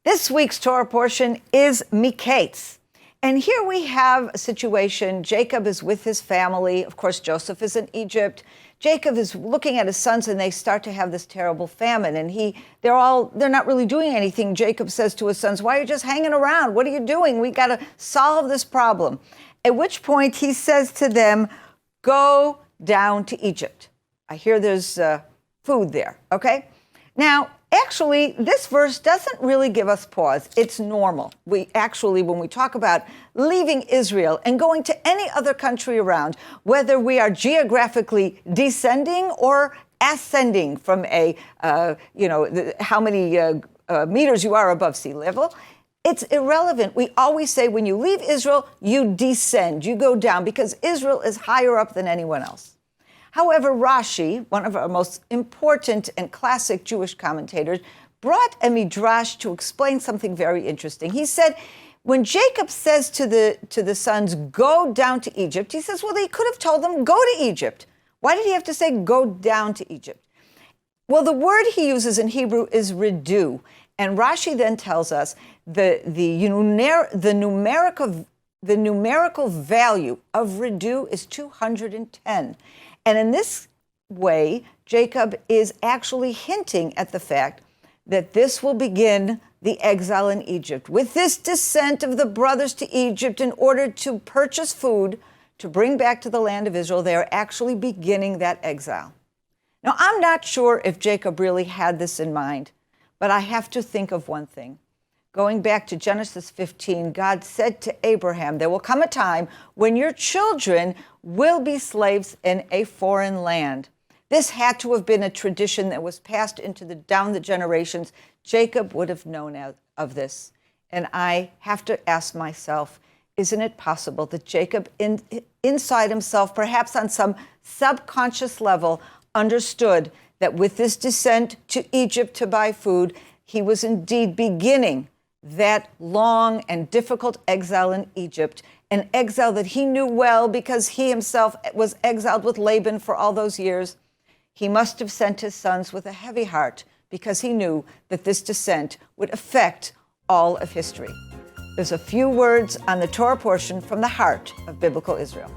This week's Torah portion is Miketz. And here we have a situation. Jacob is with his family. Of course, Joseph is in Egypt. Jacob is looking at his sons, and they start to have this terrible famine. And they're not really doing anything. Jacob says to his sons, "Why are you just hanging around? What are you doing? We got to solve this problem." At which point he says to them, "Go down to Egypt." I hear there's food there, okay? Now, actually, this verse doesn't really give us pause. It's normal. When we talk about leaving Israel and going to any other country around, whether we are geographically descending or ascending from how many meters you are above sea level, it's irrelevant. We always say when you leave Israel, you descend, you go down, because Israel is higher up than anyone else. However, Rashi, one of our most important and classic Jewish commentators, brought a midrash to explain something very interesting. He said, when Jacob says to the sons, "Go down to Egypt," he says, well, he could have told them, "Go to Egypt." Why did he have to say, "Go down to Egypt"? Well, the word he uses in Hebrew is redu. And Rashi then tells us the numerical value of redu is 210. And in this way, Jacob is actually hinting at the fact that this will begin the exile in Egypt. With this descent of the brothers to Egypt in order to purchase food to bring back to the land of Israel, they are actually beginning that exile. Now, I'm not sure if Jacob really had this in mind, but I have to think of one thing. Going back to Genesis 15, God said to Abraham, there will come a time when your children will be slaves in a foreign land. This had to have been a tradition that was passed down the generations. Jacob would have known of this. And I have to ask myself, isn't it possible that Jacob inside himself, perhaps on some subconscious level, understood that with this descent to Egypt to buy food, he was indeed beginning that long and difficult exile in Egypt, an exile that he knew well because he himself was exiled with Laban for all those years. He must have sent his sons with a heavy heart because he knew that this descent would affect all of history. There's a few words on the Torah portion from the heart of biblical Israel.